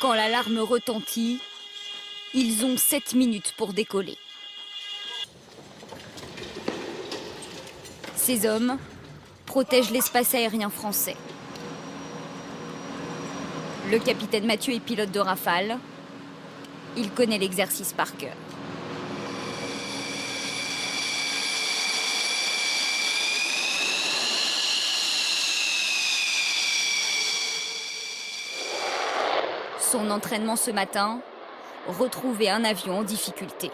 Quand l'alarme retentit, ils ont 7 minutes pour décoller. Ces hommes protègent l'espace aérien français. Le capitaine Mathieu est pilote de Rafale. Il connaît l'exercice par cœur. Son entraînement ce matin, retrouver un avion en difficulté.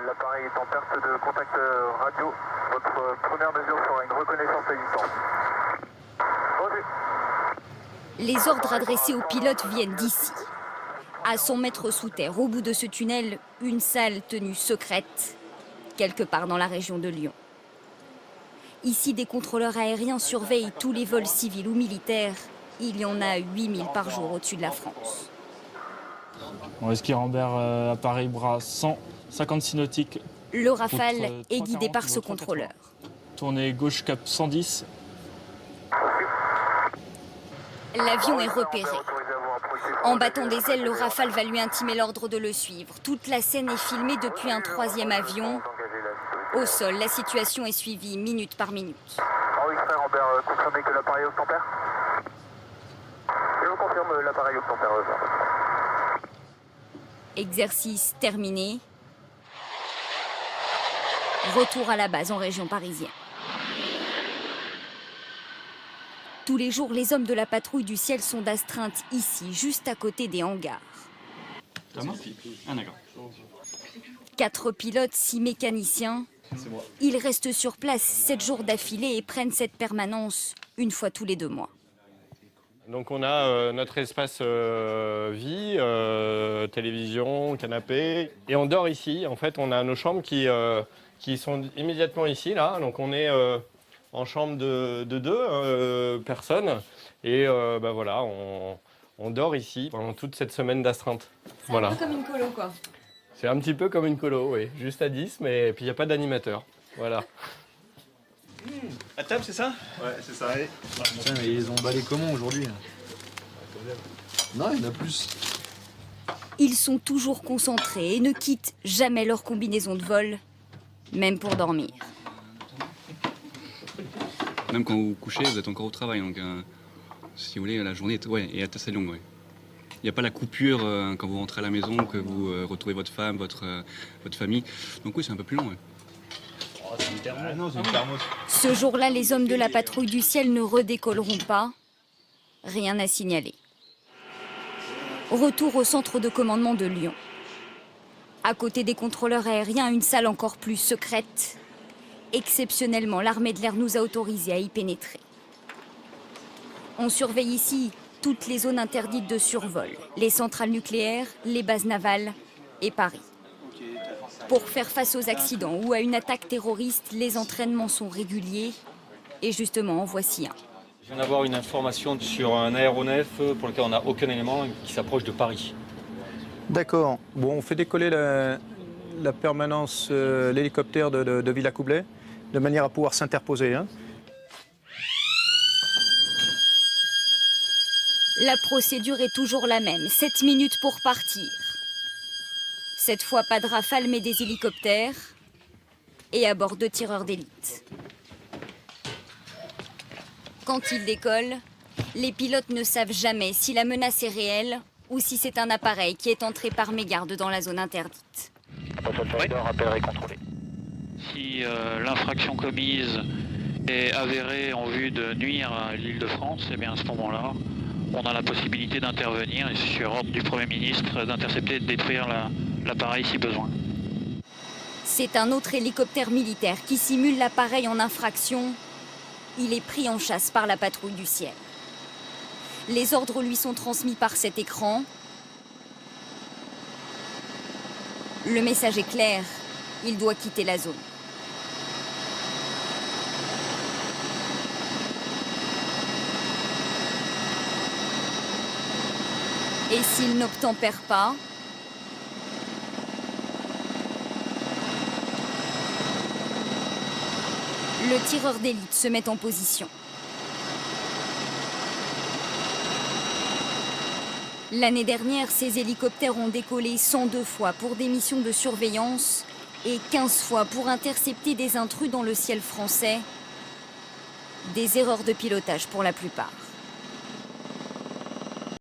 L'appareil est en perte de contact radio. Votre première mesure sera une reconnaissance à distance. Revu. Les ordres adressés aux pilotes viennent d'ici. À 100 mètres sous terre, au bout de ce tunnel, une salle tenue secrète, quelque part dans la région de Lyon. Ici, des contrôleurs aériens surveillent tous les vols civils ou militaires. Il y en a 8000 par jour au-dessus de la France. Ski Rambert à Paris-Bras 156 nautiques. Le Rafale est guidé par ce contrôleur. Tournée gauche cap 110. L'avion est repéré. En battant des ailes, le Rafale va lui intimer l'ordre de le suivre. Toute la scène est filmée depuis un 3e avion. Au sol, la situation est suivie minute par minute. Enregistré Rambert, confirmez que l'appareil obtempère. Je vous confirme l'appareil obtempère. Exercice terminé. Retour à la base en région parisienne. Tous les jours, les hommes de la patrouille du ciel sont d'astreinte ici, juste à côté des hangars. 4 pilotes, 6 mécaniciens. Ils restent sur place 7 jours d'affilée et prennent cette permanence une fois tous les 2 mois. Donc on a notre espace vie, télévision, canapé, et on dort ici. En fait, on a nos chambres qui sont immédiatement ici, là. Donc on est en chambre de 2 personnes, et voilà, on dort ici pendant toute cette semaine d'astreinte. C'est un peu comme une colo, quoi. C'est un petit peu comme une colo, oui, juste à 10, mais puis il n'y a pas d'animateur. Voilà. À table, c'est ça? Ouais, c'est ça. Putain, mais ils ont emballé comment aujourd'hui? Non, il y en a plus. Ils sont toujours concentrés et ne quittent jamais leur combinaison de vol, même pour dormir. Même quand vous vous couchez, vous êtes encore au travail. Donc, si vous voulez, la journée est assez longue. Ouais. Il n'y a pas la coupure quand vous rentrez à la maison, que vous retrouvez votre femme, votre famille. Donc oui, c'est un peu plus long. Ouais. Oh, c'est une thermos. Ah non, c'est une thermos. Ce jour-là, les hommes de la patrouille du ciel ne redécolleront pas. Rien à signaler. Retour au centre de commandement de Lyon. À côté des contrôleurs aériens, une salle encore plus secrète. Exceptionnellement, l'armée de l'air nous a autorisés à y pénétrer. On surveille ici toutes les zones interdites de survol, les centrales nucléaires, les bases navales et Paris. Pour faire face aux accidents ou à une attaque terroriste, les entraînements sont réguliers. Et justement, en voici un. Je viens d'avoir une information sur un aéronef pour lequel on n'a aucun élément qui s'approche de Paris. D'accord. Bon, on fait décoller la permanence, l'hélicoptère de Villacoublay, de manière à pouvoir s'interposer. Hein. La procédure est toujours la même, 7 minutes pour partir. Cette fois, pas de Rafale, mais des hélicoptères. Et à bord 2 tireurs d'élite. Quand ils décollent, les pilotes ne savent jamais si la menace est réelle ou si c'est un appareil qui est entré par mégarde dans la zone interdite. Si l'infraction commise est avérée en vue de nuire à l'île de France, eh bien à ce moment-là, on a la possibilité d'intervenir et sur ordre du Premier ministre d'intercepter et de détruire l'appareil si besoin. C'est un autre hélicoptère militaire qui simule l'appareil en infraction. Il est pris en chasse par la patrouille du ciel. Les ordres lui sont transmis par cet écran. Le message est clair, il doit quitter la zone. Et s'il n'obtempère pas, le tireur d'élite se met en position. L'année dernière, ces hélicoptères ont décollé 102 fois pour des missions de surveillance et 15 fois pour intercepter des intrus dans le ciel français. Des erreurs de pilotage pour la plupart.